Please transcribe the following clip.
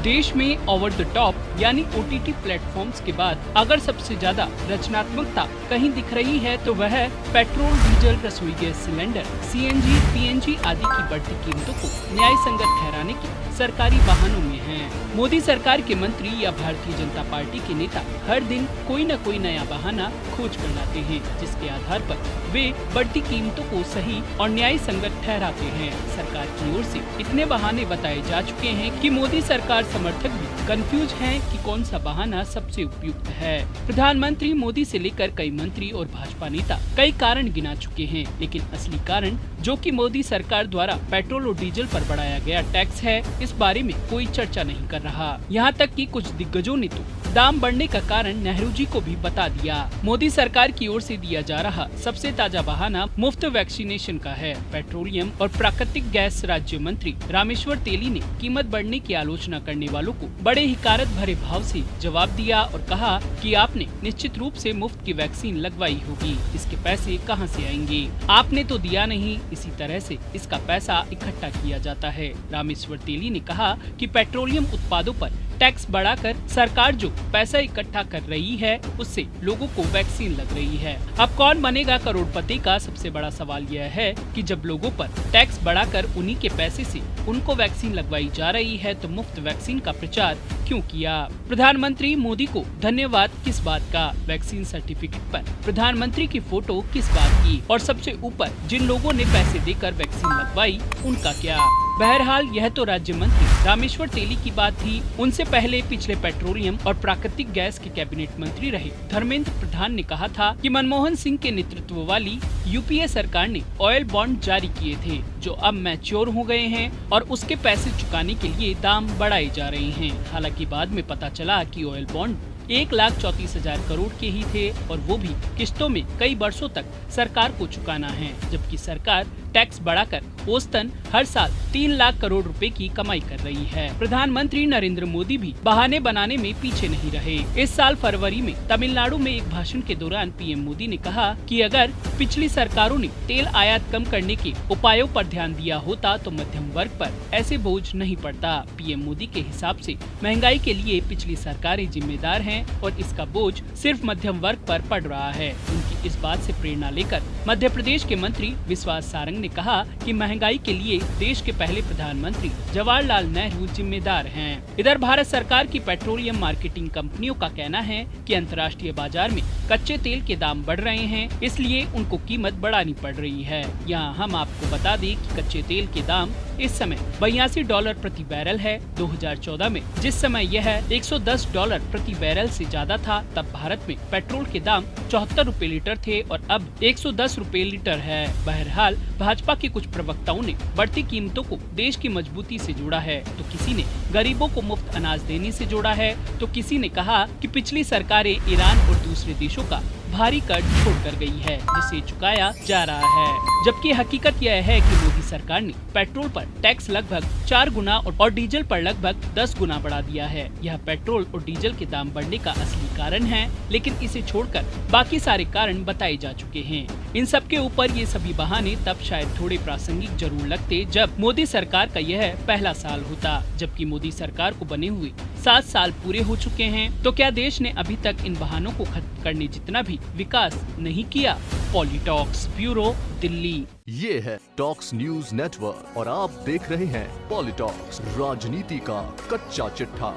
देश में over the top यानी OTT प्लेटफॉर्म्स के बाद अगर सबसे ज्यादा रचनात्मकता कहीं दिख रही है तो वह है पेट्रोल, डीजल, रसोई गैस सिलेंडर, CNG, PNG आदि की बढ़ती कीमतों को न्याय संगत ठहराने की सरकारी वाहनों में है। मोदी सरकार के मंत्री या भारतीय जनता पार्टी के नेता हर दिन कोई न कोई नया बहाना खोज कर लाते हैं, जिसके आधार पर वे बढ़ती कीमतों को सही और न्याय संगत ठहराते हैं। सरकार की ओर से इतने बहाने बताए जा चुके हैं कि मोदी सरकार समर्थक भी कंफ्यूज हैं कि कौन सा बहाना सबसे उपयुक्त है। प्रधानमंत्री मोदी से लेकर कई मंत्री और भाजपा नेता कई कारण गिना चुके हैं, लेकिन असली कारण जो कि मोदी सरकार द्वारा पेट्रोल और डीजल पर बढ़ाया गया टैक्स है, इस बारे में कोई चर्चा नहीं कर रहा। यहाँ तक कि कुछ दिग्गजों ने तो दाम बढ़ने का कारण नेहरू जी को भी बता दिया। मोदी सरकार की ओर से दिया जा रहा सबसे ताजा बहाना मुफ्त वैक्सीनेशन का है। पेट्रोलियम और प्राकृतिक गैस राज्य मंत्री रामेश्वर तेली ने कीमत बढ़ने की आलोचना करने वालों को बड़े हिकारत भरे भाव से जवाब दिया और कहा कि आपने निश्चित रूप से मुफ्त की वैक्सीन लगवाई होगी, इसके पैसे कहां से आएंगे? आपने तो दिया नहीं, इसी तरह से इसका पैसा इकट्ठा किया जाता है। रामेश्वर तेली ने कहा कि पेट्रोलियम उत्पादों पर टैक्स बढ़ाकर सरकार जो पैसा इकट्ठा कर रही है उससे लोगों को वैक्सीन लग रही है। अब कौन बनेगा करोड़पति का सबसे बड़ा सवाल यह है कि जब लोगों पर टैक्स बढ़ाकर उन्हीं के पैसे से उनको वैक्सीन लगवाई जा रही है तो मुफ्त वैक्सीन का प्रचार क्यों किया? प्रधानमंत्री मोदी को धन्यवाद किस बात का? वैक्सीन सर्टिफिकेट पर प्रधानमंत्री की फोटो किस बात की? और सबसे ऊपर जिन लोगों ने पैसे देकर वैक्सीन लगवाई उनका क्या? बहरहाल यह तो राज्य मंत्री रामेश्वर तेली की बात थी। उनसे पहले पिछले पेट्रोलियम और प्राकृतिक गैस के कैबिनेट मंत्री रहे धर्मेंद्र प्रधान ने कहा था कि मनमोहन सिंह के नेतृत्व वाली UPA सरकार ने ऑयल बॉन्ड जारी किए थे जो अब मैच्योर हो गए हैं और उसके पैसे चुकाने के लिए दाम बढ़ाए जा रहे हैं। हालांकि बाद में पता चला कि ऑयल बॉन्ड 1,34,000 करोड़ के ही थे और वो भी किस्तों में कई वर्षों तक सरकार को चुकाना है, जबकि सरकार टैक्स बढ़ाकर औसतन हर साल 3 लाख करोड़ रुपए की कमाई कर रही है। प्रधानमंत्री नरेंद्र मोदी भी बहाने बनाने में पीछे नहीं रहे। इस साल फरवरी में तमिलनाडु में एक भाषण के दौरान PM मोदी ने कहा कि अगर पिछली सरकारों ने तेल आयात कम करने के उपायों पर ध्यान दिया होता तो मध्यम वर्ग पर ऐसे बोझ नहीं पड़ता। PM मोदी के हिसाब से महंगाई के लिए पिछली सरकारें जिम्मेदार हैं और इसका बोझ सिर्फ मध्यम वर्ग पर पड़ रहा है। उनकी इस बात से प्रेरणा लेकर मध्य प्रदेश के मंत्री विश्वास सारंग ने कहा कि महंगाई के लिए देश के पहले प्रधानमंत्री जवाहरलाल नेहरू जिम्मेदार हैं। इधर भारत सरकार की पेट्रोलियम मार्केटिंग कंपनियों का कहना है कि अंतर्राष्ट्रीय बाजार में कच्चे तेल के दाम बढ़ रहे हैं, इसलिए उनको कीमत बढ़ानी पड़ रही है। यहाँ हम आपको बता दें कि कच्चे तेल के दाम इस समय $82 प्रति बैरल है। 2014 में जिस समय यह $110 प्रति बैरल से ज्यादा था, तब भारत में पेट्रोल के दाम 74 रुपए लीटर थे और अब 110 रुपए लीटर है। बहरहाल भाजपा के कुछ प्रवक्ताओं ने बढ़ती कीमतों को देश की मजबूती से जोड़ा है, तो किसी ने गरीबों को मुफ्त अनाज देने से जोड़ा है, तो किसी ने कहा कि पिछली सरकारें ईरान और दूसरे देशों का भारी कर्ज छोड़ कर गई है जिसे चुकाया जा रहा है। जबकि हकीकत यह है कि मोदी सरकार ने पेट्रोल पर टैक्स लगभग 4 गुना और डीजल पर लगभग 10 गुना बढ़ा दिया है। यह पेट्रोल और डीजल के दाम बढ़ने का असली कारण है, लेकिन इसे छोड़कर बाकी सारे कारण बताए जा चुके हैं। इन सब के ऊपर ये सभी बहाने तब शायद थोड़े प्रासंगिक जरूर लगते जब मोदी सरकार का यह पहला साल होता, जबकि मोदी सरकार को बने हुए 7 साल पूरे हो चुके हैं। तो क्या देश ने अभी तक इन बहानों को खत्म करने जितना भी विकास नहीं किया? पॉलिटॉक्स ब्यूरो, दिल्ली। ये है टॉक्स न्यूज नेटवर्क और आप देख रहे हैं पॉलिटॉक्स, राजनीति का कच्चा चिट्ठा।